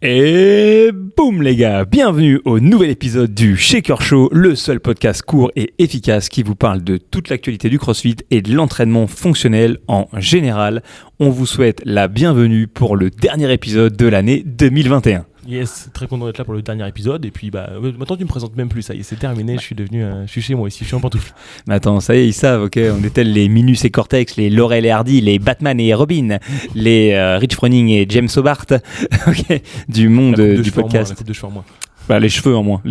Et boum les gars, bienvenue au nouvel épisode du Shaker Show, le seul podcast court et efficace qui vous parle de toute l'actualité du CrossFit et de l'entraînement fonctionnel en général. On vous souhaite la bienvenue pour le dernier épisode de l'année 2021. Yes, très content d'être là pour le dernier épisode. Et puis maintenant tu me présentes même plus, ça y est, c'est terminé, je suis chez moi ici, je suis en pantoufle. Mais attends, ça y est, ils savent, ok, on est tels les Minus et Cortex, les Laurel et Hardy, les Batman et Robin, les Rich Froning et James Hobart, ok, du monde du podcast. La coupe de cheveux en moins. Bah, les cheveux en moins.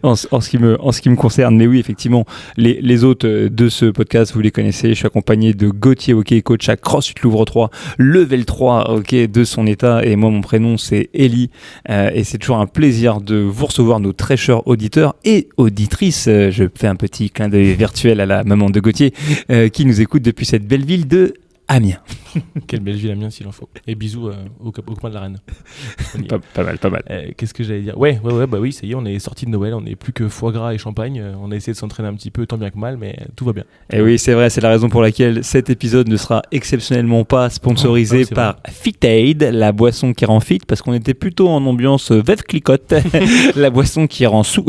En ce qui me concerne, mais oui, effectivement, les autres de ce podcast, vous les connaissez. Je suis accompagné de Gauthier, ok, coach à CrossFit Louvre 3, level 3, ok, de son état. Et moi, mon prénom, c'est Eli. Et c'est toujours un plaisir de vous recevoir, nos très chers auditeurs et auditrices. Je fais un petit clin d'œil virtuel à la maman de Gauthier, qui nous écoute depuis cette belle ville de Amiens. Quelle belle ville Amiens s'il en faut. Et bisous au coin de la reine. Pas mal. Qu'est-ce que j'allais dire ? Ouais, bah oui, ça y est, on est sorti de Noël, on n'est plus que foie gras et champagne. On a essayé de s'entraîner un petit peu, tant bien que mal, mais tout va bien. Et oui, c'est vrai, c'est la raison pour laquelle cet épisode ne sera exceptionnellement pas sponsorisé par FitAid, la boisson qui rend fit, parce qu'on était plutôt en ambiance veuve clicotte, la boisson qui rend sous.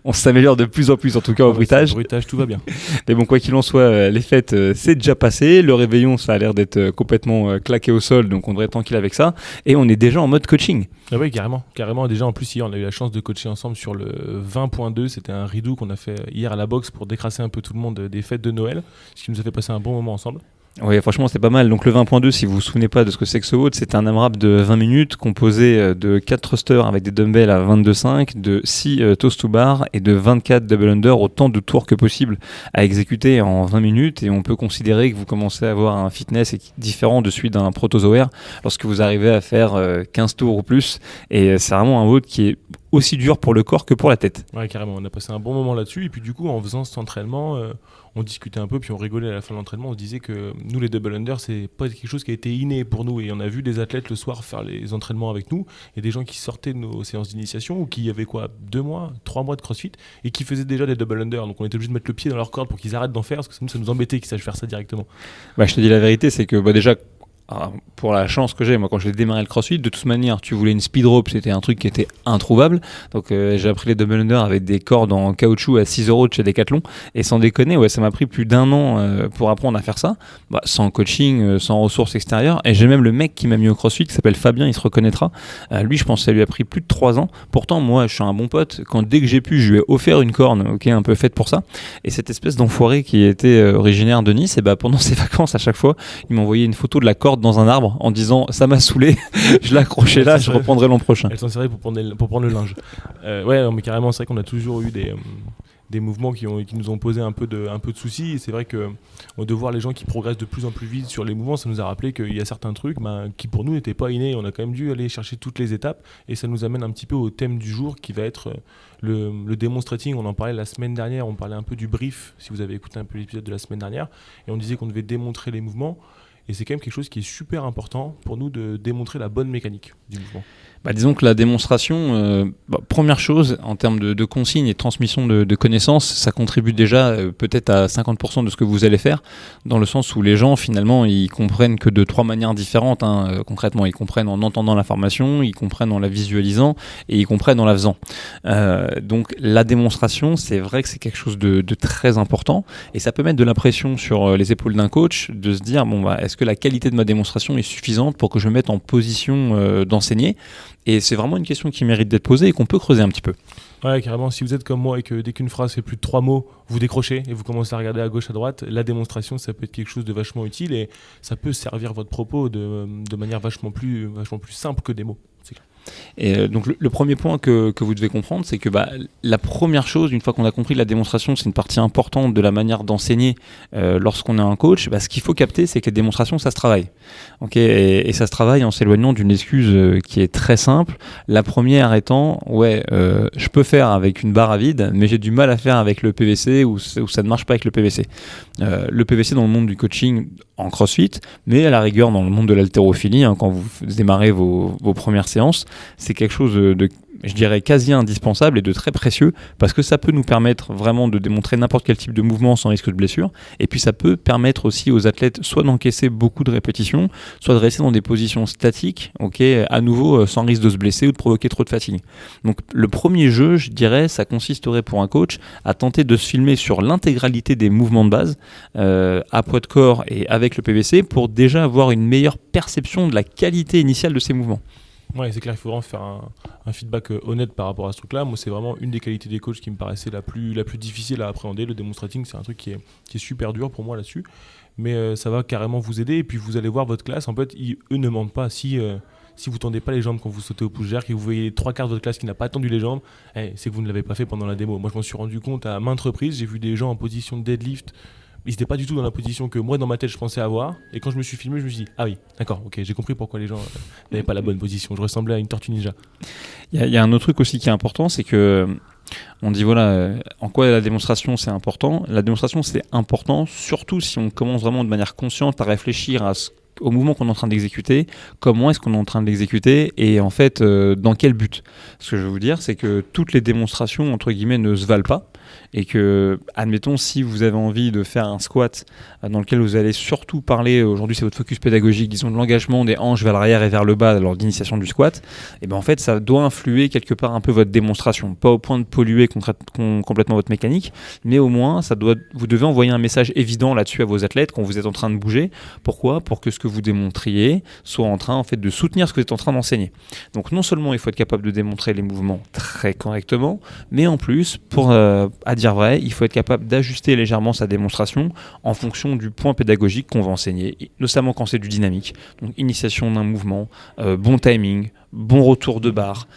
On s'améliore de plus en plus, en tout cas au bruitage. Au bruitage, tout va bien. Mais bon, quoi qu'il en soit, les fêtes, c'est déjà passé. Le réveillon, ça a l'air d'être complètement claqué au sol, donc on devrait être tranquille avec ça. Et on est déjà en mode coaching. Ah oui, carrément. Déjà, en plus, hier, on a eu la chance de coacher ensemble sur le 20.2. C'était un redo qu'on a fait hier à la boxe pour décrasser un peu tout le monde des fêtes de Noël, ce qui nous a fait passer un bon moment ensemble. Oui, franchement, c'est pas mal. Donc le 20.2, si vous vous souvenez pas de ce que c'est que ce WOD, c'est un AMRAP de 20 minutes composé de 4 thrusters avec des dumbbells à 22,5, de 6 toast to bar et de 24 double under, autant de tours que possible à exécuter en 20 minutes. Et on peut considérer que vous commencez à avoir un fitness différent de celui d'un protozoaire lorsque vous arrivez à faire 15 tours ou plus. Et c'est vraiment un WOD qui est aussi dur pour le corps que pour la tête. Ouais, carrément. On a passé un bon moment là-dessus. Et puis du coup, en faisant cet entraînement, on discutait un peu, puis on rigolait à la fin de l'entraînement. On se disait que nous, les double under, c'est pas quelque chose qui a été inné pour nous. Et on a vu des athlètes le soir faire les entraînements avec nous, et des gens qui sortaient de nos séances d'initiation ou qui avaient 2 mois, 3 mois de CrossFit et qui faisaient déjà des double under. Donc on était obligé de mettre le pied dans leur corde pour qu'ils arrêtent d'en faire, parce que ça nous embêtait qu'ils sachent faire ça directement. Bah, je te dis la vérité, c'est que déjà, pour la chance que j'ai, moi quand j'ai démarré le CrossFit, de toute manière tu voulais une speed rope, c'était un truc qui était introuvable, donc j'ai appris les double under avec des cordes en caoutchouc à 6 € de chez Decathlon, et sans déconner, ouais, ça m'a pris plus d'1 an pour apprendre à faire ça, sans coaching, sans ressources extérieures. Et j'ai même le mec qui m'a mis au CrossFit qui s'appelle Fabien, il se reconnaîtra, lui je pense que ça lui a pris plus de 3 ans. Pourtant moi je suis un bon pote, dès que j'ai pu je lui ai offert une corne, ok, un peu faite pour ça. Et cette espèce d'enfoiré qui était originaire de Nice, et pendant ses vacances à chaque fois il m'envoyait une photo de la corde dans un arbre en disant ça m'a saoulé, je l'ai accroché là, je reprendrai l'an prochain. Elle s'en servait pour prendre le linge. Ouais, non, mais carrément, c'est vrai qu'on a toujours eu des mouvements qui nous ont posé un peu de soucis. Et c'est vrai que de voir les gens qui progressent de plus en plus vite sur les mouvements, ça nous a rappelé qu'il y a certains trucs qui pour nous n'étaient pas innés. On a quand même dû aller chercher toutes les étapes, et ça nous amène un petit peu au thème du jour qui va être le demonstrating. On en parlait la semaine dernière, on parlait un peu du brief, si vous avez écouté un peu l'épisode de la semaine dernière, et on disait qu'on devait démontrer les mouvements. Et c'est quand même quelque chose qui est super important pour nous, de démontrer la bonne mécanique du mouvement. Disons que la démonstration, première chose, en termes de consignes et de transmission de connaissances, ça contribue déjà peut-être à 50% de ce que vous allez faire, dans le sens où les gens, finalement, ils comprennent que de 3 manières différentes. Concrètement, ils comprennent en entendant l'information, ils comprennent en la visualisant, et ils comprennent en la faisant. Donc la démonstration, c'est vrai que c'est quelque chose de très important, et ça peut mettre de la pression sur les épaules d'un coach, de se dire, est-ce que la qualité de ma démonstration est suffisante pour que je me mette en position d'enseigner ? Et c'est vraiment une question qui mérite d'être posée et qu'on peut creuser un petit peu. Ouais, carrément. Si vous êtes comme moi et que dès qu'une phrase fait plus de 3 mots, vous décrochez et vous commencez à regarder à gauche, à droite, la démonstration, ça peut être quelque chose de vachement utile, et ça peut servir votre propos de manière vachement plus simple que des mots. C'est clair. Et donc le premier point que vous devez comprendre, c'est que la première chose, une fois qu'on a compris la démonstration, c'est une partie importante de la manière d'enseigner lorsqu'on est un coach. Ce qu'il faut capter, c'est que les démonstrations, ça se travaille. Okay, et ça se travaille en s'éloignant d'une excuse qui est très simple. La première étant, je peux faire avec une barre à vide, mais j'ai du mal à faire avec le PVC, ou ça ne marche pas avec le PVC. Le PVC dans le monde du coaching en CrossFit, mais à la rigueur dans le monde de l'haltérophilie, quand vous démarrez vos premières séances, c'est quelque chose je dirais, quasi indispensable et de très précieux parce que ça peut nous permettre vraiment de démontrer n'importe quel type de mouvement sans risque de blessure. Et puis ça peut permettre aussi aux athlètes soit d'encaisser beaucoup de répétitions, soit de rester dans des positions statiques, à nouveau sans risque de se blesser ou de provoquer trop de fatigue. Donc le premier jeu, je dirais, ça consisterait pour un coach à tenter de se filmer sur l'intégralité des mouvements de base à poids de corps et avec le PVC pour déjà avoir une meilleure perception de la qualité initiale de ces mouvements. Ouais, c'est clair, il faut vraiment faire un feedback honnête par rapport à ce truc-là. Moi, c'est vraiment une des qualités des coachs qui me paraissait la plus difficile à appréhender. Le demonstrating, c'est un truc qui est super dur pour moi là-dessus. Mais ça va carrément vous aider. Et puis, vous allez voir votre classe. En fait, eux ne mentent pas. Si vous tendez pas les jambes quand vous sautez au push-jerk et que vous voyez les 3/4 de votre classe qui n'a pas tendu les jambes, c'est que vous ne l'avez pas fait pendant la démo. Moi, je m'en suis rendu compte à maintes reprises. J'ai vu des gens en position de deadlift. Ils n'étaient pas du tout dans la position que moi, dans ma tête, je pensais avoir. Et quand je me suis filmé, je me suis dit, ah oui, d'accord, ok, j'ai compris pourquoi les gens n'avaient pas la bonne position. Je ressemblais à une tortue ninja. Il y a un autre truc aussi qui est important, c'est que on dit en quoi la démonstration c'est important. La démonstration c'est important, surtout si on commence vraiment de manière consciente à réfléchir au mouvement qu'on est en train d'exécuter, comment est-ce qu'on est en train de l'exécuter et en fait dans quel but. Ce que je veux vous dire, c'est que toutes les démonstrations entre guillemets ne se valent pas et que, admettons, si vous avez envie de faire un squat dans lequel vous allez surtout parler, aujourd'hui c'est votre focus pédagogique, disons de l'engagement des hanches vers l'arrière et vers le bas lors d'initiation du squat, et ben en fait ça doit influer quelque part un peu votre démonstration, pas au point de polluer complètement votre mécanique, mais au moins vous devez envoyer un message évident là-dessus à vos athlètes quand vous êtes en train de bouger. Pourquoi ? Pour que ce que vous démontriez soit en train en fait de soutenir ce que vous êtes en train d'enseigner. Donc non seulement il faut être capable de démontrer les mouvements très correctement, mais en plus, à dire vrai, il faut être capable d'ajuster légèrement sa démonstration en fonction du point pédagogique qu'on va enseigner, notamment quand c'est du dynamique. Donc initiation d'un mouvement, bon timing, bon retour de barre,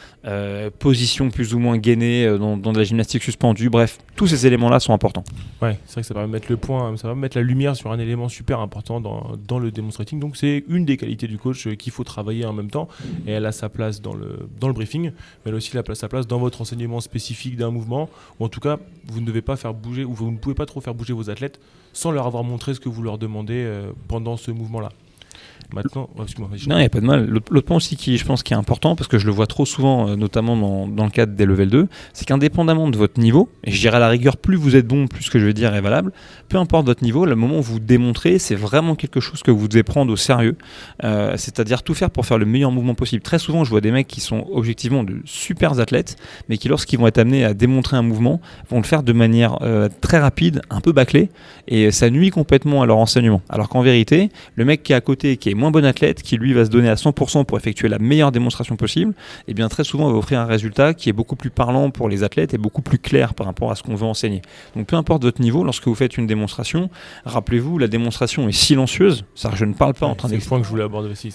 position plus ou moins gainée dans de la gymnastique suspendue, bref, tous ces éléments-là sont importants. Ouais, c'est vrai que ça va mettre le point, ça va mettre la lumière sur un élément super important dans le demonstrating. Donc c'est une des qualités du coach qu'il faut travailler en même temps, et elle a sa place dans le briefing, mais elle a aussi sa place dans votre enseignement spécifique d'un mouvement, ou en tout cas vous ne devez pas faire bouger, ou vous ne pouvez pas trop faire bouger vos athlètes sans leur avoir montré ce que vous leur demandez pendant ce mouvement-là. Maintenant, excuse-moi. Non, il n'y a pas de mal. L'autre point aussi qui, je pense, qui est important, parce que je le vois trop souvent, notamment dans le cadre des level 2, c'est qu'indépendamment de votre niveau, et je dirais à la rigueur, plus vous êtes bon, plus ce que je vais dire est valable, peu importe votre niveau, le moment où vous démontrez, c'est vraiment quelque chose que vous devez prendre au sérieux, c'est-à-dire tout faire pour faire le meilleur mouvement possible. Très souvent, je vois des mecs qui sont objectivement de super athlètes, mais qui, lorsqu'ils vont être amenés à démontrer un mouvement, vont le faire de manière très rapide, un peu bâclée, et ça nuit complètement à leur enseignement. Alors qu'en vérité, le mec qui est à côté, qui est moins bon athlète, qui lui va se donner à 100% pour effectuer la meilleure démonstration possible, et bien très souvent on va offrir un résultat qui est beaucoup plus parlant pour les athlètes et beaucoup plus clair par rapport à ce qu'on veut enseigner. Donc peu importe votre niveau, lorsque vous faites une démonstration, rappelez-vous, la démonstration est silencieuse, ça je ne parle pas en train d'expliquer. C'est le point que je voulais aborder aussi.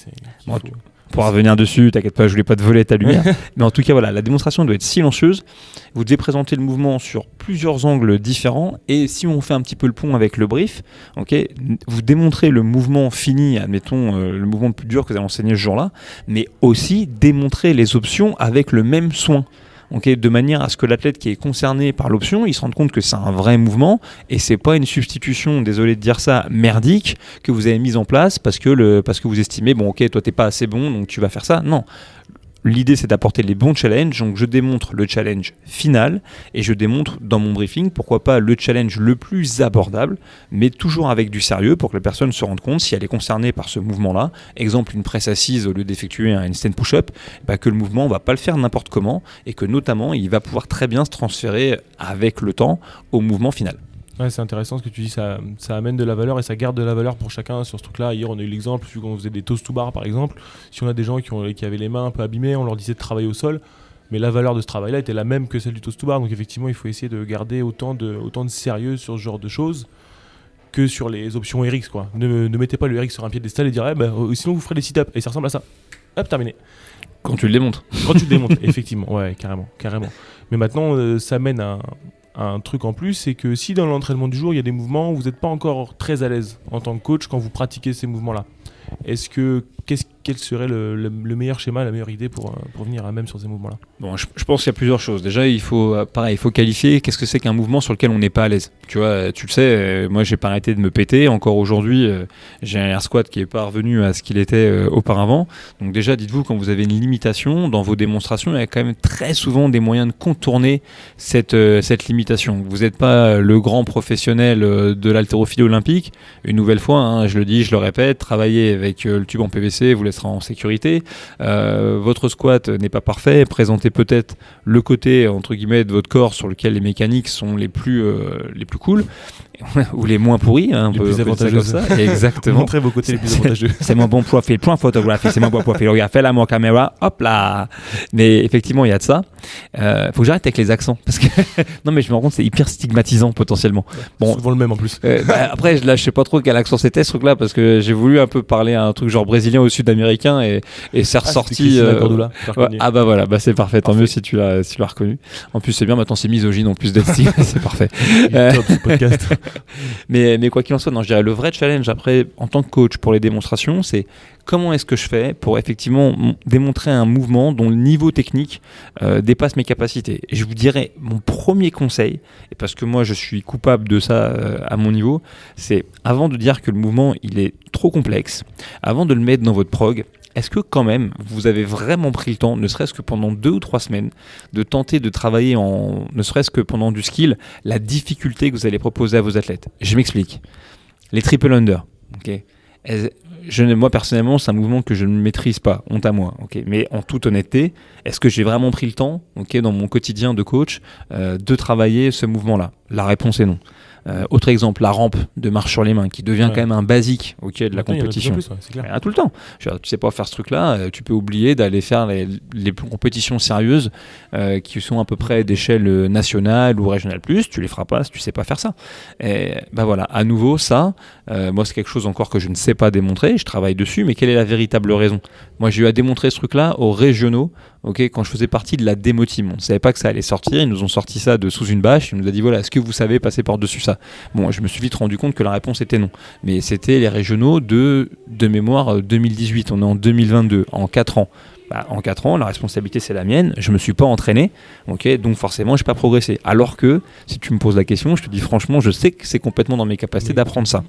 On pourra revenir dessus, t'inquiète pas, je voulais pas te voler ta lumière. Mais en tout cas, voilà, la démonstration doit être silencieuse. Vous devez présenter le mouvement sur plusieurs angles différents. Et si on fait un petit peu le pont avec le brief, vous démontrez le mouvement fini, admettons le mouvement le plus dur que vous allez enseigner ce jour-là, mais aussi démontrer les options avec le même soin. De manière à ce que l'athlète qui est concerné par l'option, il se rende compte que c'est un vrai mouvement et c'est pas une substitution, désolé de dire ça, merdique que vous avez mise en place parce que vous estimez toi t'es pas assez bon donc tu vas faire ça. Non. L'idée, c'est d'apporter les bons challenges. Donc, je démontre le challenge final et je démontre dans mon briefing, pourquoi pas le challenge le plus abordable, mais toujours avec du sérieux pour que la personne se rende compte si elle est concernée par ce mouvement-là. Exemple, une presse assise au lieu d'effectuer un handstand push-up, que le mouvement, on va pas le faire n'importe comment et que notamment, il va pouvoir très bien se transférer avec le temps au mouvement final. Ouais, c'est intéressant ce que tu dis, ça amène de la valeur et ça garde de la valeur pour chacun sur ce truc-là. Hier, on a eu l'exemple, quand on faisait des toast to bar par exemple, si on a des gens qui avaient les mains un peu abîmées, on leur disait de travailler au sol, mais la valeur de ce travail-là était la même que celle du toast to bar. Donc effectivement, il faut essayer de garder autant de sérieux sur ce genre de choses que sur les options RX, quoi. Ne mettez pas le RX sur un piédestal et dire sinon vous ferez des sit-ups et ça ressemble à ça. Hop, terminé. Quand tu le démontres. Quand tu le démontres, effectivement, ouais, carrément. Mais maintenant, ça mène à un truc en plus, c'est que si dans l'entraînement du jour, il y a des mouvements où vous n'êtes pas encore très à l'aise en tant que coach quand vous pratiquez ces mouvements-là, qu'est-ce quel serait le meilleur schéma, la meilleure idée pour venir à même sur ces mouvements-là? Bon, je pense qu'il y a plusieurs choses. Déjà, il faut qualifier qu'est-ce que c'est qu'un mouvement sur lequel on n'est pas à l'aise. Tu vois, tu le sais, moi j'ai pas arrêté de me péter. Encore aujourd'hui, j'ai un air squat qui est pas revenu à ce qu'il était auparavant. Donc déjà, dites-vous, quand vous avez une limitation dans vos démonstrations, il y a quand même très souvent des moyens de contourner cette limitation. Vous n'êtes pas le grand professionnel de l'haltérophilie olympique. Une nouvelle fois, hein, je le dis, je le répète, travaillez avec le tube en PVC vous laissera en sécurité. Votre squat n'est pas parfait. Présentez peut-être le côté entre guillemets de votre corps sur lequel les mécaniques sont les plus cool ou les moins pourris, hein, les plus avantageux. Exactement. Montrez vos côtés les plus avantageux. C'est mon bon profil, point photographique, c'est mon bon profil. Regarde, fais là mon caméra, hop là. Mais effectivement, il y a de ça. Faut que j'arrête avec les accents parce que non, mais je me rends compte c'est hyper stigmatisant potentiellement. Bon, souvent le même en plus. Après, je sais pas trop quel accent c'était ce truc-là parce que j'ai voulu un peu parler à un truc genre brésilien ou sud-américain et c'est ressorti. Ah bah voilà, bah c'est parfait. Tant mieux si tu l'as reconnu. En plus, c'est bien. Maintenant, c'est misogyne en plus d'être c'est parfait. Top ce podcast. mais quoi qu'il en soit, non, je dirais le vrai challenge après en tant que coach pour les démonstrations, c'est comment est-ce que je fais pour effectivement démontrer un mouvement dont le niveau technique dépasse mes capacités. Et je vous dirais mon premier conseil, et parce que moi je suis coupable de ça à mon niveau, c'est avant de dire que le mouvement il est trop complexe, avant de le mettre dans votre prog, est-ce que quand même vous avez vraiment pris le temps, ne serait-ce que pendant 2 ou 3 semaines, de tenter de travailler ne serait-ce que pendant du skill, la difficulté que vous allez proposer à vos athlètes? Je m'explique. Les triple under, ok. Moi personnellement, c'est un mouvement que je ne maîtrise pas, honte à moi. Okay, mais en toute honnêteté, est-ce que j'ai vraiment pris le temps, dans mon quotidien de coach, de travailler ce mouvement-là? La réponse est non. Autre exemple, la rampe de marche sur les mains qui devient quand même un basique de la compétition. Plus, c'est clair. Tout le temps. Tu sais pas faire ce truc-là, tu peux oublier d'aller faire les compétitions sérieuses qui sont à peu près d'échelle nationale ou régionale plus. Tu les feras pas si tu sais pas faire ça. Et voilà, à nouveau ça, moi c'est quelque chose encore que je ne sais pas démontrer. Je travaille dessus, mais quelle est la véritable raison? Moi j'ai eu à démontrer ce truc-là aux régionaux. Quand je faisais partie de la démo team, on ne savait pas que ça allait sortir, ils nous ont sorti ça de sous une bâche, ils nous ont dit voilà, est-ce que vous savez passer par-dessus ça? Bon, je me suis vite rendu compte que la réponse était non, mais c'était les régionaux de mémoire 2018, on est en 2022, en 4 ans. En 4 ans, la responsabilité c'est la mienne, je me suis pas entraîné, donc forcément je n'ai pas progressé. Alors que si tu me poses la question, je te dis franchement, je sais que c'est complètement dans mes capacités d'apprendre ça.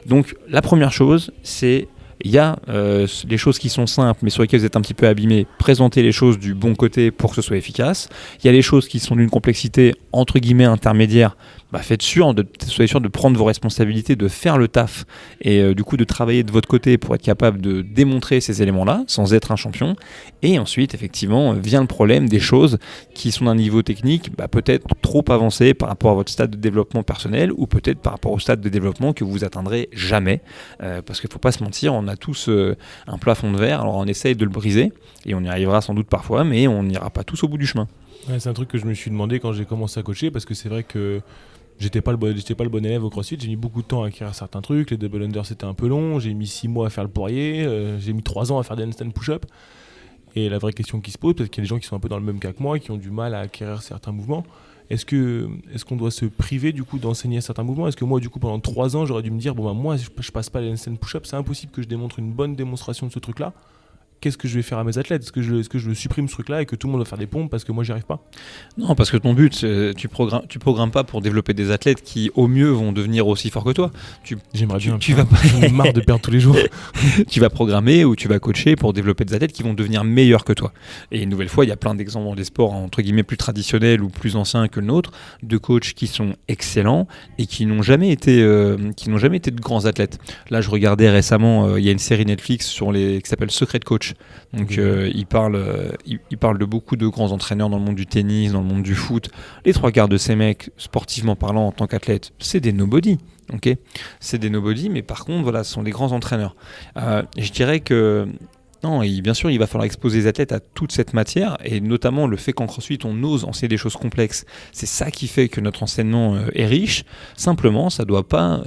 Donc la première chose, c'est il y a les choses qui sont simples mais sur lesquelles vous êtes un petit peu abîmé, présenter les choses du bon côté pour que ce soit efficace. Il y a les choses qui sont d'une complexité entre guillemets intermédiaire, soyez sûr de prendre vos responsabilités, de faire le taf et du coup de travailler de votre côté pour être capable de démontrer ces éléments-là sans être un champion. Et ensuite effectivement vient le problème des choses qui sont d'un niveau technique peut-être trop avancé par rapport à votre stade de développement personnel ou peut-être par rapport au stade de développement que vous atteindrez jamais parce qu'il ne faut pas se mentir, on a tous un plafond de verre, alors on essaye de le briser et on y arrivera sans doute parfois, mais on n'ira pas tous au bout du chemin. Ouais, c'est un truc que je me suis demandé quand j'ai commencé à coacher parce que c'est vrai que j'étais pas le bon élève au CrossFit, j'ai mis beaucoup de temps à acquérir certains trucs, les double under c'était un peu long, j'ai mis 6 mois à faire le poirier, j'ai mis 3 ans à faire des handstand push-up. Et la vraie question qui se pose, parce qu'il y a des gens qui sont un peu dans le même cas que moi, qui ont du mal à acquérir certains mouvements, est-ce qu'on doit se priver du coup d'enseigner certains mouvements? Est-ce que moi du coup pendant 3 ans j'aurais dû me dire moi je passe pas les handstand push-up, c'est impossible que je démontre une bonne démonstration de ce truc-là? Qu'est-ce que je vais faire à mes athlètes? Est-ce que je supprime ce truc-là et que tout le monde va faire des pompes parce que moi j'y arrive pas? Non, parce que ton but, tu programmes pas pour développer des athlètes qui au mieux vont devenir aussi forts que toi. J'aimerais bien. J'en ai marre de perdre tous les jours. Tu vas programmer ou tu vas coacher pour développer des athlètes qui vont devenir meilleurs que toi. Et une nouvelle fois, il y a plein d'exemples dans des sports entre guillemets plus traditionnels ou plus anciens que le nôtre, de coachs qui sont excellents et qui n'ont jamais été de grands athlètes. Là, je regardais récemment, il y a une série Netflix qui s'appelle Secret Coach. Donc il parle de beaucoup de grands entraîneurs dans le monde du tennis, dans le monde du foot. Les 3/4 de ces mecs, sportivement parlant en tant qu'athlètes, c'est des nobody. C'est des nobody, mais par contre, ce sont des grands entraîneurs. Je dirais que non, et bien sûr, il va falloir exposer les athlètes à toute cette matière, et notamment le fait qu'en CrossFit, on ose enseigner des choses complexes. C'est ça qui fait que notre enseignement est riche. Simplement, ça ne doit pas,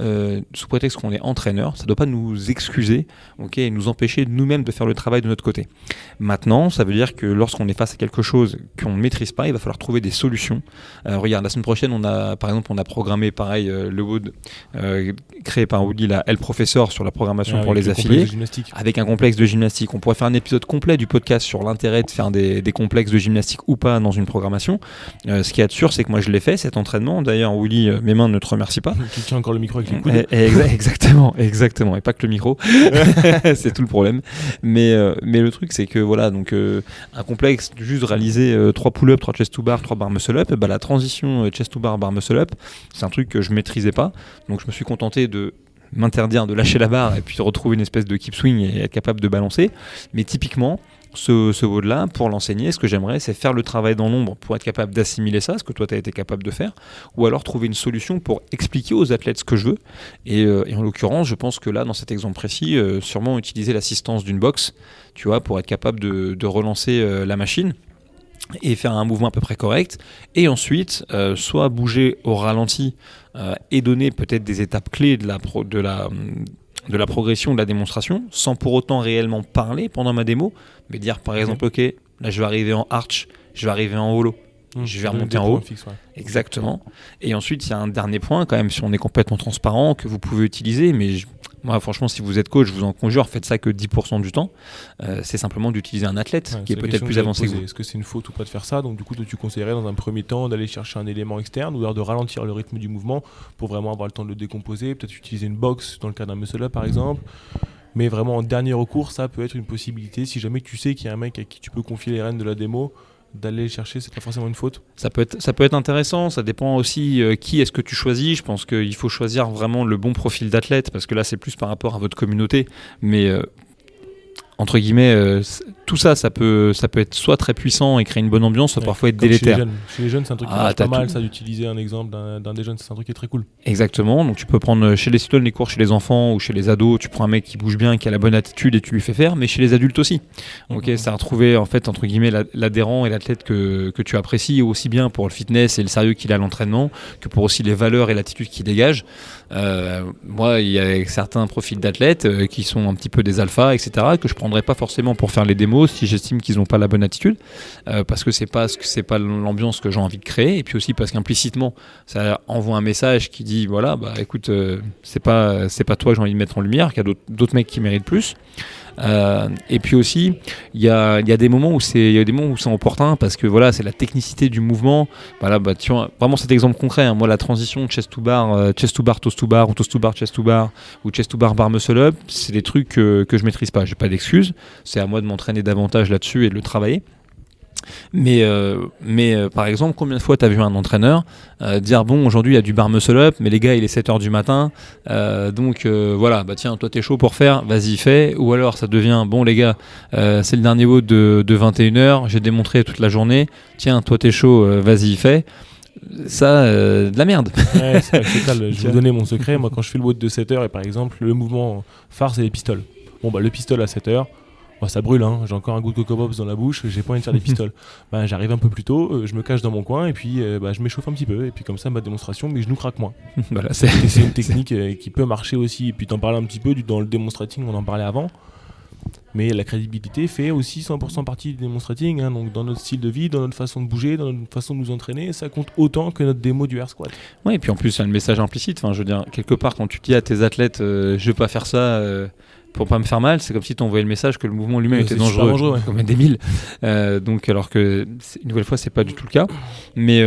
sous prétexte qu'on est entraîneur, ça ne doit pas nous excuser et nous empêcher nous-mêmes de faire le travail de notre côté. Maintenant, ça veut dire que lorsqu'on est face à quelque chose qu'on ne maîtrise pas, il va falloir trouver des solutions. Regarde, la semaine prochaine, on a programmé pareil le Wood, créé par Woody, la L Professor sur la programmation pour les affiliés, avec un complexe de gymnastique. pourrait faire un épisode complet du podcast sur l'intérêt de faire des complexes de gymnastique ou pas dans une programmation. Ce qui est sûr, c'est que moi je l'ai fait cet entraînement. D'ailleurs, Willy, mes mains ne te remercient pas. Tu tiens encore le micro avec les coudes. Exactement, et pas que le micro. C'est tout le problème. Mais le truc, c'est que voilà, donc un complexe, juste réaliser 3 pull-ups, 3 chest to bar, 3 bar muscle up, la transition chest to bar, bar muscle up, c'est un truc que je maîtrisais pas. Donc je me suis contenté de m'interdire de lâcher la barre et puis de retrouver une espèce de keep swing et être capable de balancer. Mais typiquement, ce WOD-là, pour l'enseigner, ce que j'aimerais, c'est faire le travail dans l'ombre pour être capable d'assimiler ça, ce que toi tu as été capable de faire, ou alors trouver une solution pour expliquer aux athlètes ce que je veux. Et en l'occurrence, je pense que là, dans cet exemple précis, sûrement utiliser l'assistance d'une box, tu vois, pour être capable de relancer la machine et faire un mouvement à peu près correct, et ensuite soit bouger au ralenti et donner peut-être des étapes clés de la progression, de la démonstration, sans pour autant réellement parler pendant ma démo, mais dire par exemple, ok, là je vais arriver en arch, je vais arriver en hollow, je vais remonter en haut. Fixe, ouais. Exactement. Et ensuite, il y a un dernier point, quand même, si on est complètement transparent, que vous pouvez utiliser, mais moi, franchement, si vous êtes coach, je vous en conjure, faites ça que 10% du temps. C'est simplement d'utiliser un athlète qui est peut-être plus avancé que vous. Est-ce que c'est une faute ou pas de faire ça? Donc, du coup, tu conseillerais dans un premier temps d'aller chercher un élément externe ou alors de ralentir le rythme du mouvement pour vraiment avoir le temps de le décomposer, peut-être utiliser une box dans le cas d'un muscle-up, par exemple. Mais vraiment, en dernier recours, ça peut être une possibilité. Si jamais tu sais qu'il y a un mec à qui tu peux confier les rênes de la démo, d'aller le chercher, c'est pas forcément une faute. Ça peut être intéressant, ça dépend aussi qui est-ce que tu choisis. Je pense qu'il faut choisir vraiment le bon profil d'athlète, parce que là c'est plus par rapport à votre communauté, mais entre guillemets, tout ça, ça peut être soit très puissant et créer une bonne ambiance, soit parfois être délétère. Chez les jeunes, c'est un truc qui marche pas mal, ça, d'utiliser un exemple d'un des jeunes, c'est un truc qui est très cool. Exactement, donc tu peux prendre chez les students les cours chez les enfants ou chez les ados, tu prends un mec qui bouge bien, qui a la bonne attitude et tu lui fais faire, mais chez les adultes aussi. Ok, ça a retrouvé en fait entre guillemets l'adhérent et l'athlète que tu apprécies aussi bien pour le fitness et le sérieux qu'il a à l'entraînement que pour aussi les valeurs et l'attitude qu'il dégage. Moi, il y a certains profils d'athlètes qui sont un petit peu des alphas, etc., que je prendrais pas forcément pour faire les démos si j'estime qu'ils n'ont pas la bonne attitude, parce que c'est pas l'ambiance que j'ai envie de créer, et puis aussi parce qu'implicitement ça envoie un message qui dit voilà, bah écoute, c'est pas toi que j'ai envie de mettre en lumière, qu'il y a d'autres mecs qui méritent plus. Et puis aussi il y a des moments où c'est opportun, parce que voilà, c'est la technicité du mouvement. Voilà, bah tu vois, vraiment cet exemple concret, hein, moi la transition chest to bar, toast to bar, ou toast to bar chest to bar, ou chest to bar bar muscle up, c'est des trucs que je maîtrise pas, j'ai pas d'excuses, c'est à moi de m'entraîner davantage là-dessus et de le travailler. Mais par exemple, combien de fois tu as vu un entraîneur dire bon, aujourd'hui il y a du bar muscle up, mais les gars il est 7h du matin, donc voilà, bah tiens, toi t'es chaud pour faire, vas-y fais. Ou alors ça devient bon les gars, c'est le dernier WOD de 21h, j'ai démontré toute la journée, tiens toi t'es chaud, vas-y fais. Ça, de la merde. Ouais, c'est total. Je vais vous donner mon secret. Moi, quand je fais le WOD de 7h, et par exemple, le mouvement phare, c'est les pistoles. Bon, bah, le pistol à 7h, bah, ça brûle, hein. J'ai encore un goût de Coco Pops dans la bouche, j'ai pas envie de faire des pistoles. Bah, j'arrive un peu plus tôt, je me cache dans mon coin, et puis bah, je m'échauffe un petit peu. Et puis, comme ça, ma démonstration, mes genoux craquent moins. Voilà, c'est une technique qui peut marcher aussi. Et puis, t'en parlais un petit peu dans le demonstrating, on en parlait avant. Mais la crédibilité fait aussi 100% partie du demonstrating, hein. Donc dans notre style de vie, dans notre façon de bouger, dans notre façon de nous entraîner, ça compte autant que notre démo du air squat. Ouais, et puis en plus, c'est un message implicite. Enfin, je veux dire, quelque part, quand tu dis à tes athlètes, je veux pas faire ça pour pas me faire mal, c'est comme si tu envoyais le message que le mouvement lui-même était dangereux, ouais. Comme un débile. Donc, alors que une nouvelle fois, c'est pas du tout le cas. Mais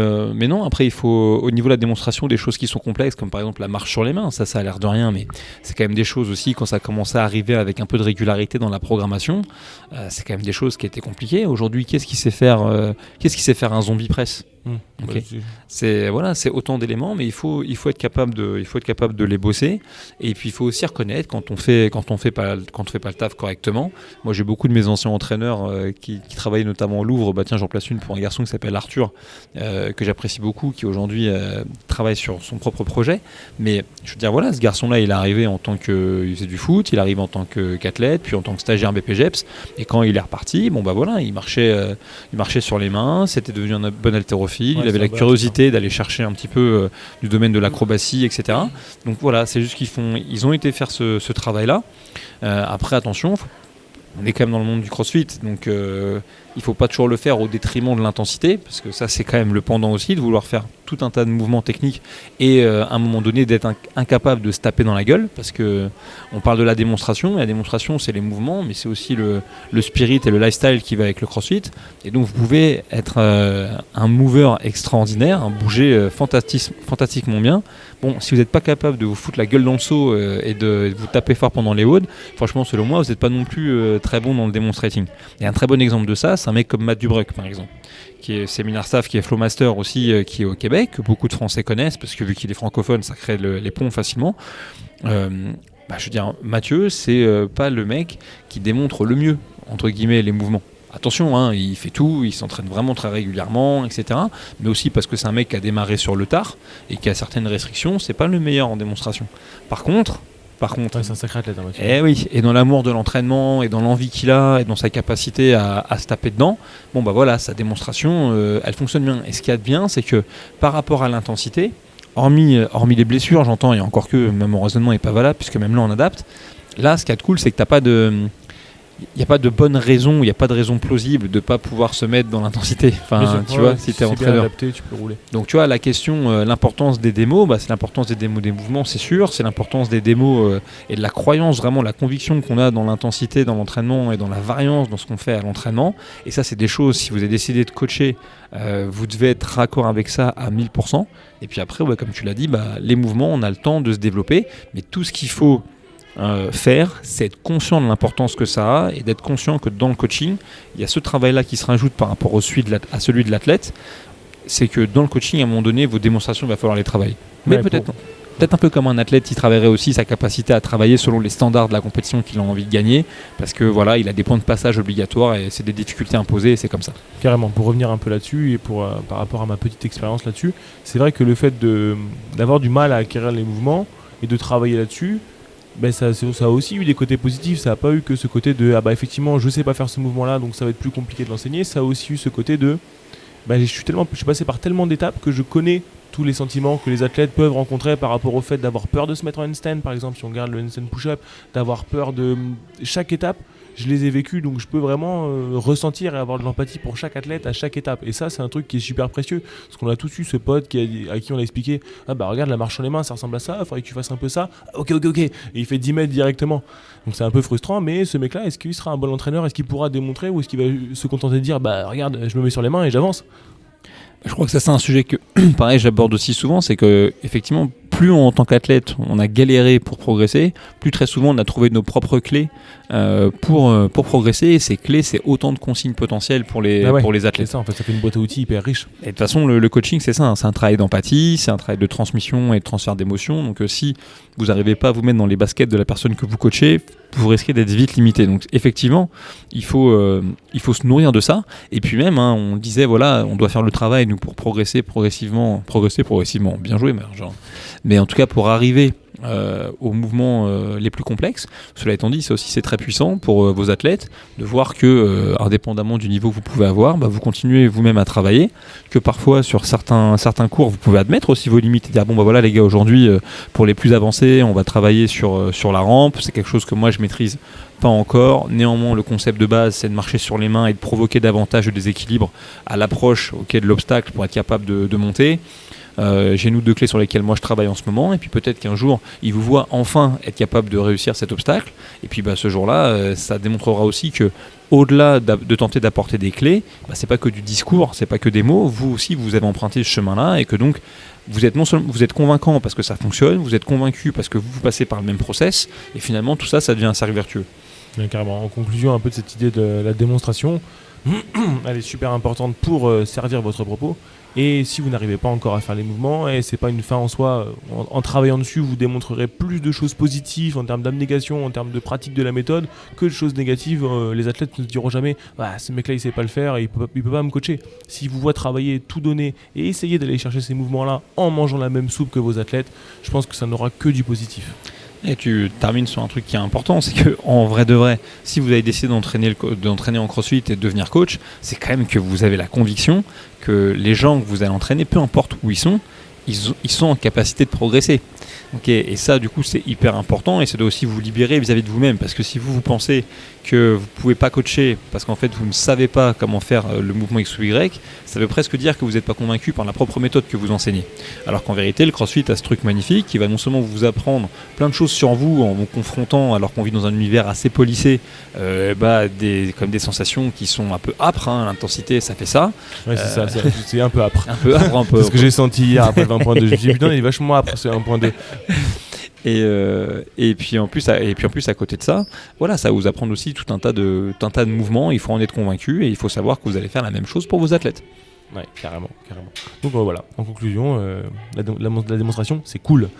non, après, il faut au niveau de la démonstration des choses qui sont complexes, comme par exemple la marche sur les mains. Ça a l'air de rien, mais c'est quand même des choses aussi quand ça commence à arriver avec un peu de régularité dans la programmation. C'est quand même des choses qui étaient compliquées. Aujourd'hui, qu'est-ce qui sait faire un zombie press? Okay. C'est autant d'éléments, mais il faut être capable de les bosser. Et puis il faut aussi reconnaître quand on fait pas le taf correctement. Moi, j'ai beaucoup de mes anciens entraîneurs qui travaillaient notamment au Louvre. Bah tiens, j'en place une pour un garçon qui s'appelle Arthur, que j'apprécie beaucoup, qui aujourd'hui travaille sur son propre projet. Mais je veux dire, voilà, ce garçon-là, il est arrivé en tant que il faisait du foot, il arrive en tant qu'athlète, puis en tant que stagiaire BPGEPS. Et quand il est reparti, bon bah voilà, il marchait sur les mains, c'était devenu un bon haltérophile. Il avait la curiosité d'aller chercher un petit peu du domaine de l'acrobatie, etc. Donc voilà, c'est juste ils ont été faire ce travail-là. Après, attention, on est quand même dans le monde du CrossFit, donc il faut pas toujours le faire au détriment de l'intensité, parce que ça c'est quand même le pendant aussi, de vouloir faire tout un tas de mouvements techniques et à un moment donné d'être incapable de se taper dans la gueule, parce que on parle de la démonstration, et la démonstration c'est les mouvements, mais c'est aussi le spirit et le lifestyle qui va avec le CrossFit, et donc vous pouvez être un mover extraordinaire, bouger fantastiquement bien. Bon, si vous n'êtes pas capable de vous foutre la gueule dans le seau et de vous taper fort pendant les WOD, franchement selon moi vous n'êtes pas non plus très bon dans le demonstrating. Et un très bon exemple de ça, c'est un mec comme Matt Dubruck par exemple, qui est seminar staff, qui est Flowmaster aussi, qui est au Québec, que beaucoup de Français connaissent, parce que vu qu'il est francophone, ça crée les ponts facilement. Je veux dire, Mathieu, c'est pas le mec qui démontre le mieux, entre guillemets, les mouvements. Attention, hein, il fait tout, il s'entraîne vraiment très régulièrement, etc. Mais aussi parce que c'est un mec qui a démarré sur le tard et qui a certaines restrictions, c'est pas le meilleur en démonstration. Par contre, ouais, c'est un sacré athlète, hein, Mathieu. Oui, et dans l'amour de l'entraînement, et dans l'envie qu'il a, et dans sa capacité à se taper dedans, bon bah voilà, sa démonstration, elle fonctionne bien. Et ce qu'il y a de bien, c'est que par rapport à l'intensité, hormis les blessures, j'entends, et encore que même mon raisonnement n'est pas valable, puisque même là on adapte, là ce qu'il y a de cool, c'est que t'as pas de... Il n'y a pas de bonne raison, il n'y a pas de raison plausible de ne pas pouvoir se mettre dans l'intensité. Enfin, tu vois, si tu es entraîneur. Adapté, tu peux rouler. Donc, tu vois, la question, l'importance des démos, c'est l'importance des démos des mouvements, c'est sûr. C'est l'importance des démos et de la croyance, vraiment, la conviction qu'on a dans l'intensité, dans l'entraînement et dans la variance dans ce qu'on fait à l'entraînement. Et ça, c'est des choses, si vous avez décidé de coacher, vous devez être raccord avec ça à 1000%. Et puis après, comme tu l'as dit, les mouvements, on a le temps de se développer. Mais tout ce qu'il faut faire, c'est être conscient de l'importance que ça a et d'être conscient que dans le coaching, il y a ce travail-là qui se rajoute par rapport à celui de l'athlète. C'est que dans le coaching, à un moment donné, vos démonstrations, il va falloir les travailler. Mais peut-être non. Peut-être un peu comme un athlète qui travaillerait aussi sa capacité à travailler selon les standards de la compétition qu'il a envie de gagner, parce que voilà, il a des points de passage obligatoires et c'est des difficultés imposées et c'est comme ça. Carrément, pour revenir un peu là-dessus et par rapport à ma petite expérience là-dessus, c'est vrai que le fait d'avoir du mal à acquérir les mouvements et de travailler là-dessus, ça a aussi eu des côtés positifs. Ça n'a pas eu que ce côté de effectivement je sais pas faire ce mouvement là donc ça va être plus compliqué de l'enseigner. Ça a aussi eu ce côté de je suis passé par tellement d'étapes que je connais tous les sentiments que les athlètes peuvent rencontrer par rapport au fait d'avoir peur de se mettre en handstand, par exemple si on regarde le handstand push-up, d'avoir peur de chaque étape. Je les ai vécus, donc je peux vraiment ressentir et avoir de l'empathie pour chaque athlète à chaque étape. Et ça, c'est un truc qui est super précieux. Parce qu'on a tous eu ce pote à qui on a expliqué regarde la marche sur les mains, ça ressemble à ça, il faudrait que tu fasses un peu ça. Ok. Et il fait 10 mètres directement. Donc c'est un peu frustrant, mais ce mec-là, est-ce qu'il sera un bon entraîneur? Est-ce qu'il pourra démontrer? Ou est-ce qu'il va se contenter de dire regarde, je me mets sur les mains et j'avance? Je crois que ça, c'est un sujet que, pareil, j'aborde aussi souvent, c'est que effectivement, plus en tant qu'athlète, on a galéré pour progresser, plus très souvent on a trouvé nos propres clés pour progresser. Et ces clés, c'est autant de consignes potentielles pour les athlètes. C'est ça, en fait, ça fait une boîte à outils hyper riche. Et de toute façon, le coaching, c'est ça, c'est un travail d'empathie, c'est un travail de transmission et de transfert d'émotions. Donc si vous n'arrivez pas à vous mettre dans les baskets de la personne que vous coachez, vous risquez d'être vite limité. Donc effectivement, il faut se nourrir de ça. Et puis même, on disait, voilà, on doit faire le travail, nous, pour progresser progressivement, bien joué, mais en tout cas pour arriver aux mouvements les plus complexes. Cela étant dit, c'est très puissant pour vos athlètes de voir que, indépendamment du niveau que vous pouvez avoir, vous continuez vous-même à travailler, que parfois sur certains cours, vous pouvez admettre aussi vos limites et dire voilà les gars, aujourd'hui, pour les plus avancés, on va travailler sur la rampe, c'est quelque chose que moi je maîtrise pas encore. Néanmoins, le concept de base, c'est de marcher sur les mains et de provoquer davantage de déséquilibre à l'approche de l'obstacle pour être capable de monter. J'ai 2 clés sur lesquelles moi je travaille en ce moment, et puis peut-être qu'un jour il vous voit enfin être capable de réussir cet obstacle, et puis ce jour-là ça démontrera aussi que au-delà de tenter d'apporter des clés, c'est pas que du discours, c'est pas que des mots, vous aussi vous avez emprunté ce chemin-là, et que donc vous êtes non seulement vous êtes convaincant parce que ça fonctionne, vous êtes convaincu parce que vous passez par le même process, et finalement tout ça devient un cercle vertueux. Bien, carrément. En conclusion un peu de cette idée de la démonstration, elle est super importante pour servir votre propos. Et si vous n'arrivez pas encore à faire les mouvements, c'est pas une fin en soi, en travaillant dessus, vous démontrerez plus de choses positives en termes d'abnégation, en termes de pratique de la méthode, que de choses négatives. Les athlètes ne se diront jamais ce mec-là il sait pas le faire, il peut pas me coacher. Si vous voyez travailler, tout donner et essayer d'aller chercher ces mouvements-là en mangeant la même soupe que vos athlètes, je pense que ça n'aura que du positif. Et tu termines sur un truc qui est important, c'est que en vrai de vrai, si vous avez décidé d'entraîner en CrossFit et de devenir coach, c'est quand même que vous avez la conviction que les gens que vous allez entraîner, peu importe où ils sont, ils sont en capacité de progresser. Okay, et ça, du coup, c'est hyper important et ça doit aussi vous libérer vis-à-vis de vous-même. Parce que si vous pensez que vous ne pouvez pas coacher parce qu'en fait, vous ne savez pas comment faire le mouvement X ou Y, ça veut presque dire que vous n'êtes pas convaincu par la propre méthode que vous enseignez. Alors qu'en vérité, le CrossFit a ce truc magnifique qui va non seulement vous apprendre plein de choses sur vous en vous confrontant, alors qu'on vit dans un univers assez policé, comme des sensations qui sont un peu âpres, hein, l'intensité, ça fait ça. Ouais, c'est ça, c'est un peu âpre. Un peu âpre, un peu. C'est ce que j'ai senti hier après le 20.2. Je me suis dit, putain, il est vachement âpre, c'est 1.2. Et puis en plus à côté de ça, voilà, ça va vous apprendre aussi tout un tas de mouvements. Il faut en être convaincu et il faut savoir que vous allez faire la même chose pour vos athlètes. Ouais, carrément. Donc voilà, en conclusion, la démonstration, c'est cool.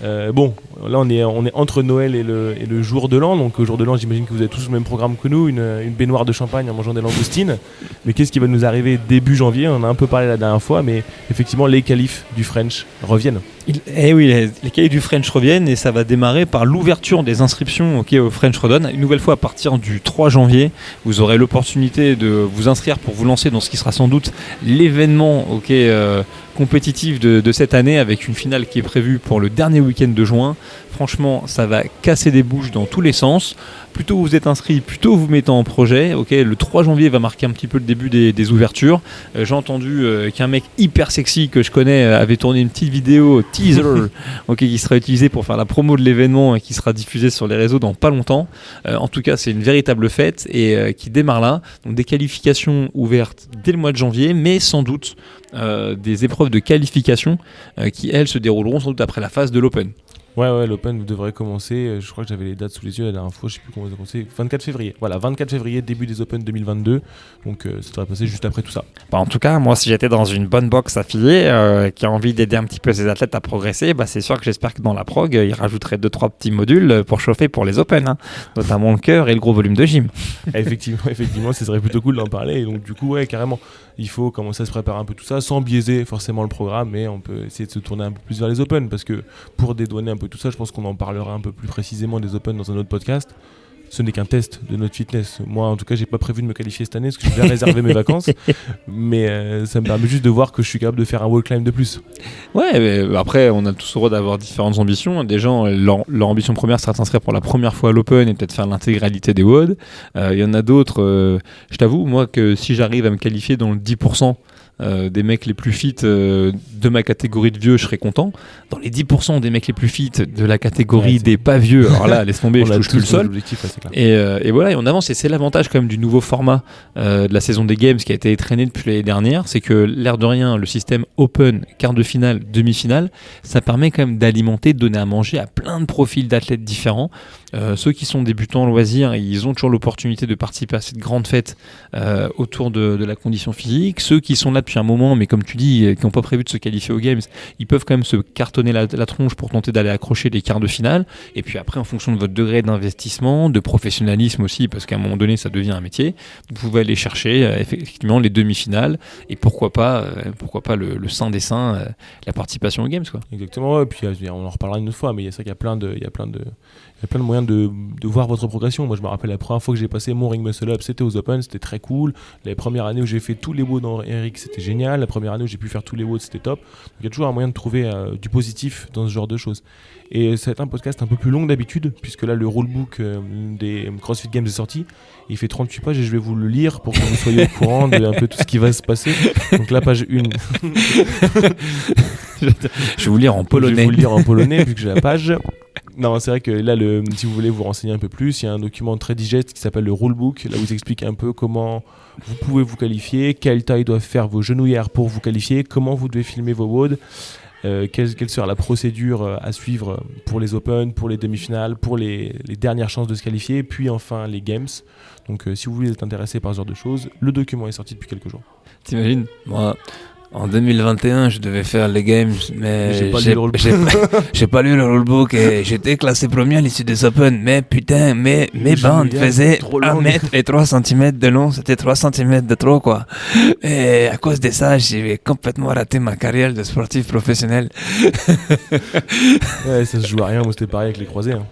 Bon, là on est entre Noël et le jour de l'an. Donc au jour de l'an, j'imagine que vous avez tous le même programme que nous, une baignoire de champagne en mangeant des langoustines. Mais qu'est-ce qui va nous arriver début janvier? On en a un peu parlé la dernière fois, mais effectivement les qualifs du French reviennent. Oui, les qualifs du French reviennent et ça va démarrer par l'ouverture des inscriptions au French Redone. Une nouvelle fois à partir du 3 janvier, vous aurez l'opportunité de vous inscrire pour vous lancer dans ce qui sera sans doute l'événement compétitif de cette année, avec une finale qui est prévue pour le dernier week-end de juin. Franchement, ça va casser des bouches dans tous les sens. Plus tôt vous êtes inscrit, plus tôt vous mettez en projet. Le 3 janvier va marquer un petit peu le début des ouvertures. J'ai entendu qu'un mec hyper sexy que je connais avait tourné une petite vidéo teaser qui sera utilisée pour faire la promo de l'événement et qui sera diffusée sur les réseaux dans pas longtemps. En tout cas, c'est une véritable fête et qui démarre là. Donc des qualifications ouvertes dès le mois de janvier, mais sans doute des épreuves de qualification qui, elles, se dérouleront sans doute après la phase de l'Open. Ouais, l'Open devrait commencer. Je crois que j'avais les dates sous les yeux la dernière fois, je sais plus comment ça a commencé. 24 février. Voilà, 24 février, début des Open 2022. Donc ça devrait passer juste après tout ça. En tout cas, moi, si j'étais dans une bonne box affiliée qui a envie d'aider un petit peu ses athlètes à progresser, c'est sûr que j'espère que dans la prog, ils rajouteraient 2-3 petits modules pour chauffer pour les Open, hein, notamment le cœur et le gros volume de gym. Effectivement, ce serait plutôt cool d'en parler. Et donc du coup, ouais, carrément, il faut commencer à se préparer un peu tout ça, sans biaiser forcément le programme, mais on peut essayer de se tourner un peu plus vers les Open, parce que pour dédouaner un peu tout ça, je pense qu'on en parlera un peu plus précisément des Open dans un autre podcast. Ce n'est qu'un test de notre fitness. Moi, en tout cas, j'ai pas prévu de me qualifier cette année parce que j'ai déjà réservé mes vacances. Mais ça me permet juste de voir que je suis capable de faire un wall climb de plus. Ouais, mais après, on a tous le droit d'avoir différentes ambitions. Des gens, leur ambition première sera de s'inscrire pour la première fois à l'Open et peut-être faire l'intégralité des WOD. Il y en a d'autres, je t'avoue, moi, que si j'arrive à me qualifier dans le 10%, des mecs les plus fit de ma catégorie de vieux, je serais content. Dans les 10% des mecs les plus fit de la catégorie des pas vieux, alors là, laisse tomber, je touche plus le sol. Et voilà, et on avance. Et c'est l'avantage quand même du nouveau format de la saison des Games qui a été traîné depuis l'année dernière, c'est que l'air de rien, le système Open, quart de finale, demi-finale, ça permet quand même d'alimenter, de donner à manger à plein de profils d'athlètes différents. Ceux qui sont débutants en loisirs, ils ont toujours l'opportunité de participer à cette grande fête autour de la condition physique. Ceux qui sont là depuis un moment, mais comme tu dis, qui n'ont pas prévu de se qualifier aux Games, ils peuvent quand même se cartonner la tronche pour tenter d'aller accrocher les quarts de finale. Et puis après, en fonction de votre degré d'investissement, de professionnalisme aussi, parce qu'à un moment donné, ça devient un métier, vous pouvez aller chercher effectivement les demi-finales et pourquoi pas le saint des saints, la participation aux Games, quoi. Exactement, et puis on en reparlera une autre fois, mais il y a ça qu'il y a plein de moyens de voir votre progression. Moi, je me rappelle la première fois que j'ai passé mon Ring Muscle Up, c'était aux Open, c'était très cool. La première année où j'ai fait tous les WOD dans Eric, c'était génial. La première année où j'ai pu faire tous les WOD, c'était top. Donc, il y a toujours un moyen de trouver du positif dans ce genre de choses. Et ça va être un podcast un peu plus long que d'habitude, puisque là, le rulebook des CrossFit Games est sorti. Il fait 38 pages et je vais vous le lire pour que vous soyez au courant de un peu tout ce qui va se passer. Donc, la page 1. Je vais vous lire en polonais. Je vais vous le lire en polonais, vu que j'ai la page. Non, c'est vrai que là, si vous voulez vous renseigner un peu plus, il y a un document très digeste qui s'appelle le Rulebook. Là, vous explique un peu comment vous pouvez vous qualifier, quelle taille doivent faire vos genouillères pour vous qualifier, comment vous devez filmer vos WOD, quelle sera la procédure à suivre pour les Open, pour les demi-finales, pour les dernières chances de se qualifier, puis enfin les Games. Donc, si vous voulez être intéressé par ce genre de choses, le document est sorti depuis quelques jours. T'imagines, moi, en 2021, je devais faire les Games, mais j'ai pas lu le rulebook et j'étais classé premier à l'issue des Open. Mais putain, mes bandes faisaient 1 mètre et 3 cm de long, c'était 3 cm de trop, quoi. Et à cause de ça, j'ai complètement raté ma carrière de sportif professionnel. Ouais, ça se joue à rien, moi c'était pareil avec les croisés. Hein.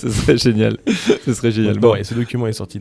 Ce serait génial. Ce serait génial. Bon, ouais, ce document est sorti.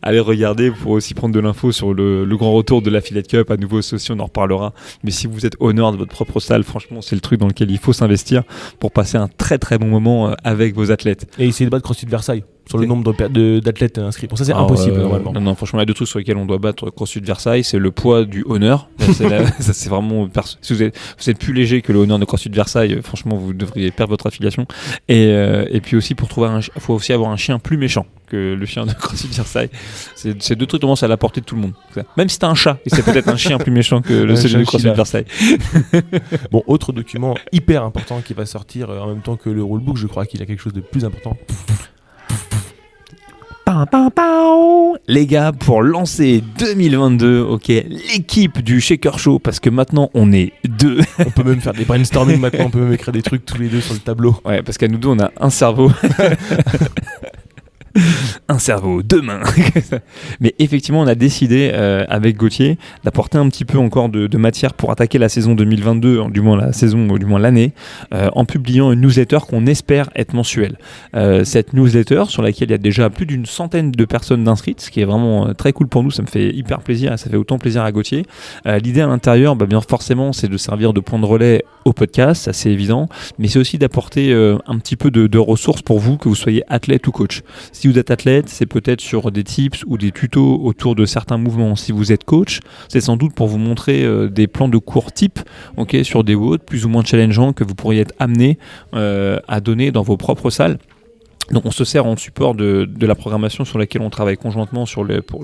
Allez regarder pour aussi prendre de l'info sur le grand retour de la Affiliate Cup. À nouveau, ça aussi, on en reparlera. Mais si vous êtes owner de votre propre salle, franchement, c'est le truc dans lequel il faut s'investir pour passer un très très bon moment avec vos athlètes. Et essayer de battre CrossFit Versailles sur le nombre d'athlètes inscrits. Bon, ça, c'est impossible, normalement. Non, franchement, il y a deux trucs sur lesquels on doit battre CrossFit Versailles. C'est le poids du honneur. Ça, c'est vraiment... Si vous êtes plus léger que le honneur de CrossFit Versailles, franchement, vous devriez perdre votre affiliation. Et puis aussi, pour trouver faut aussi avoir un chien plus méchant que le chien de CrossFit Versailles. C'est deux trucs qui commencent à la portée de tout le monde. Même si t'as un chat, et c'est peut-être un chien plus méchant que celui de CrossFit Versailles. Bon, autre document hyper important qui va sortir en même temps que le rulebook, je crois qu'il a quelque chose de plus important. Les gars, pour lancer 2022, ok, l'équipe du Shaker Show, parce que maintenant on est deux. On peut même faire des brainstorming maintenant, on peut même écrire des trucs tous les deux sur le tableau. Ouais, parce qu'à nous deux on a un cerveau. Un cerveau, deux mains. Mais effectivement, on a décidé avec Gauthier d'apporter un petit peu encore de matière pour attaquer la saison 2022, du moins la saison, ou du moins l'année, en publiant une newsletter qu'on espère être mensuelle. Cette newsletter, sur laquelle il y a déjà plus d'une centaine de personnes d'inscrites, ce qui est vraiment très cool pour nous, ça me fait hyper plaisir et ça fait autant plaisir à Gauthier. L'idée à l'intérieur, bien forcément, c'est de servir de point de relais au podcast, ça c'est évident, mais c'est aussi d'apporter un petit peu de ressources pour vous, que vous soyez athlète ou coach. Si vous êtes athlète, c'est peut-être sur des tips ou des tutos autour de certains mouvements. Si vous êtes coach, c'est sans doute pour vous montrer des plans de cours type, okay, sur des WOD plus ou moins challengeants que vous pourriez être amené à donner dans vos propres salles. Donc on se sert en support de la programmation sur laquelle on travaille conjointement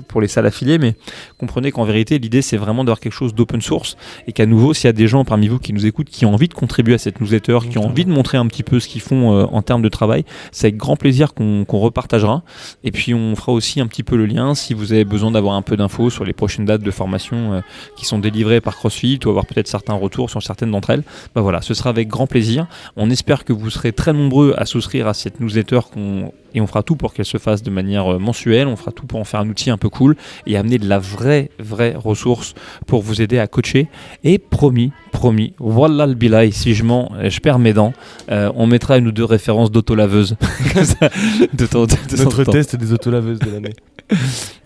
pour les salles affiliées, mais comprenez qu'en vérité l'idée c'est vraiment d'avoir quelque chose d'open source et qu'à nouveau s'il y a des gens parmi vous qui nous écoutent qui ont envie de contribuer à cette newsletter, qui ont envie de montrer un petit peu ce qu'ils font en termes de travail, c'est avec grand plaisir qu'on repartagera, et puis on fera aussi un petit peu le lien si vous avez besoin d'avoir un peu d'infos sur les prochaines dates de formation qui sont délivrées par CrossFit ou avoir peut-être certains retours sur certaines d'entre elles. Voilà, ce sera avec grand plaisir. On espère que vous serez très nombreux à souscrire à cette newsletter et on fera tout pour qu'elle se fasse de manière mensuelle, on fera tout pour en faire un outil un peu cool et amener de la vraie ressource pour vous aider à coacher. Et promis, voilà le bilaï, si je perds mes dents, on mettra une ou deux références d'autolaveuses. Notre test des autolaveuses de l'année.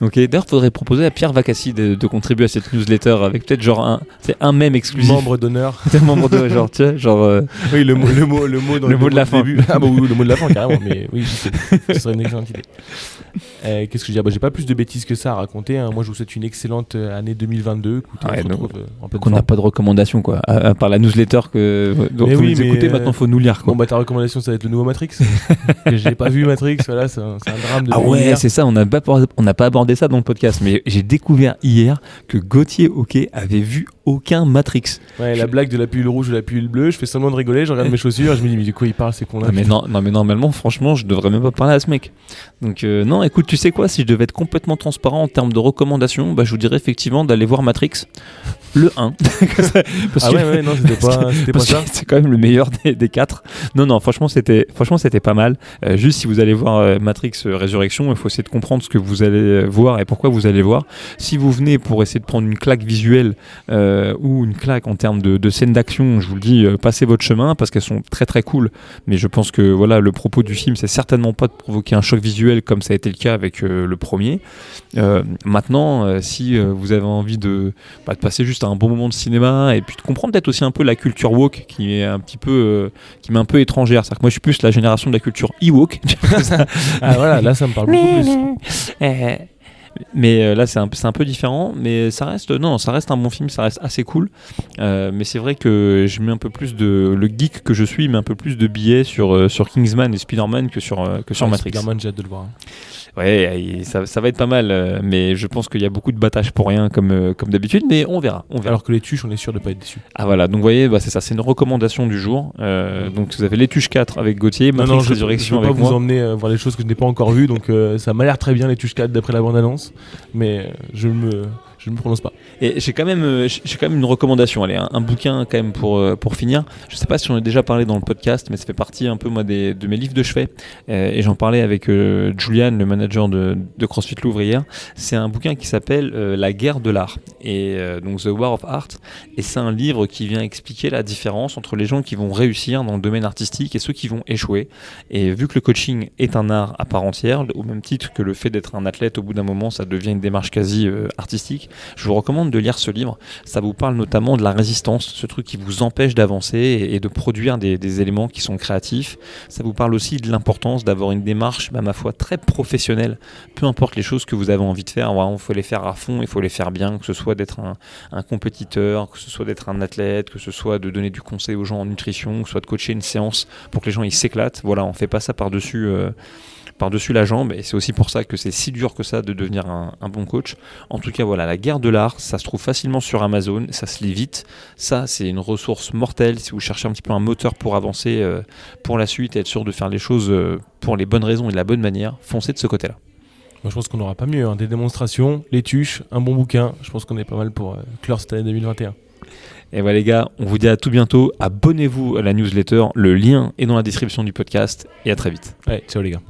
Ok, d'ailleurs, il faudrait proposer à Pierre Vacassi de contribuer à cette newsletter avec peut-être genre un mème exclusif. Membre d'honneur. Membre d'honneur, genre, tu sais, genre. Oui, le mot dans le mot de la fin. Ah bah oui, le mot de la fin, carrément, mais oui, ce serait une excellente idée. Qu'est-ce que je dis ? J'ai pas plus de bêtises que ça à raconter. Moi, je vous souhaite une excellente année 2022. Écoutez, on se retrouve en pleine forme. On n'a pas de recommandation, quoi, à part la newsletter donc vous nous écoutez, maintenant, faut nous lire, quoi. Bon, ta recommandation, ça va être le nouveau Matrix. J'ai pas vu Matrix, voilà, c'est un drame de l'univers. C'est ça, on n'a pas abordé ça dans le podcast, mais j'ai découvert hier que Gauthier avait vu aucun Matrix. Ouais, la blague de la pilule rouge ou la pilule bleue, je fais semblant de rigoler, je regarde mes chaussures, je me dis mais de quoi il parle, c'est con là. Mais normalement, franchement, je devrais même pas parler à ce mec. Donc non, écoute, tu sais quoi, si je devais être complètement transparent en termes de recommandations, je vous dirais effectivement d'aller voir Matrix, le 1. Non, c'était pas ça. C'est quand même le meilleur des 4. Non, franchement, c'était pas mal. Juste si vous allez voir Matrix Résurrection, il faut essayer de comprendre ce que vous allez voir et pourquoi vous allez voir. Si vous venez pour essayer de prendre une claque visuelle ou une claque en termes de scènes d'action, je vous le dis, passez votre chemin parce qu'elles sont très très cool. Mais je pense que voilà, le propos du film, c'est certainement pas de provoquer un choc visuel comme ça a été le cas avec le premier. Maintenant, si vous avez envie de passer juste un bon moment de cinéma et puis de comprendre peut-être aussi un peu la culture woke qui est un petit peu qui m'est un peu étrangère. C'est-à-dire que moi je suis plus la génération de la culture e-woke. Voilà, là ça me parle beaucoup plus. Mais là c'est un peu différent, mais ça reste un bon film, ça reste assez cool, mais c'est vrai que je mets un peu plus le geek que je suis met un peu plus de billets sur Kingsman et Spider-Man que sur Matrix. Spider-Man, j'ai hâte de le voir. Ouais, ça va être pas mal, mais je pense qu'il y a beaucoup de battages pour rien comme d'habitude, mais on verra. Alors que les tuches, on est sûr de pas être déçus. Ah voilà, donc vous voyez, c'est ça, c'est une recommandation du jour. Donc vous avez les tuches 4 avec Gauthier, Matrix Résurrection avec moi. Je ne vais pas vous emmener voir les choses que je n'ai pas encore vues, donc ça m'a l'air très bien les tuches 4 d'après la bande-annonce, mais je je ne me prononce pas. Et j'ai quand même une recommandation. Allez, un bouquin quand même pour finir. Je sais pas si on a déjà parlé dans le podcast, mais ça fait partie un peu moi de mes livres de chevet. Et j'en parlais avec Julian, le manager de CrossFit Louvre hier. C'est un bouquin qui s'appelle La guerre de l'art. Et donc The War of Art. Et c'est un livre qui vient expliquer la différence entre les gens qui vont réussir dans le domaine artistique et ceux qui vont échouer. Et vu que le coaching est un art à part entière, au même titre que le fait d'être un athlète, au bout d'un moment, ça devient une démarche quasi artistique. Je vous recommande de lire ce livre. Ça vous parle notamment de la résistance, ce truc qui vous empêche d'avancer et de produire des éléments qui sont créatifs. Ça vous parle aussi de l'importance d'avoir une démarche, ma foi, très professionnelle. Peu importe les choses que vous avez envie de faire, il faut les faire à fond, il faut les faire bien, que ce soit d'être un compétiteur, que ce soit d'être un athlète, que ce soit de donner du conseil aux gens en nutrition, que ce soit de coacher une séance pour que les gens ils s'éclatent. Voilà, on fait pas ça par-dessus la jambe, et c'est aussi pour ça que c'est si dur que ça de devenir un bon coach. En tout cas, voilà, La guerre de l'art, ça se trouve facilement sur Amazon, ça se lit vite. Ça, c'est une ressource mortelle si vous cherchez un petit peu un moteur pour avancer pour la suite et être sûr de faire les choses pour les bonnes raisons et de la bonne manière. Foncez de ce côté-là. Moi, je pense qu'on n'aura pas mieux. Des démonstrations, les tuches, un bon bouquin. Je pense qu'on est pas mal pour clore cette année 2021. Et voilà les gars, on vous dit à tout bientôt. Abonnez-vous à la newsletter, le lien est dans la description du podcast et à très vite. Ouais, ciao les gars.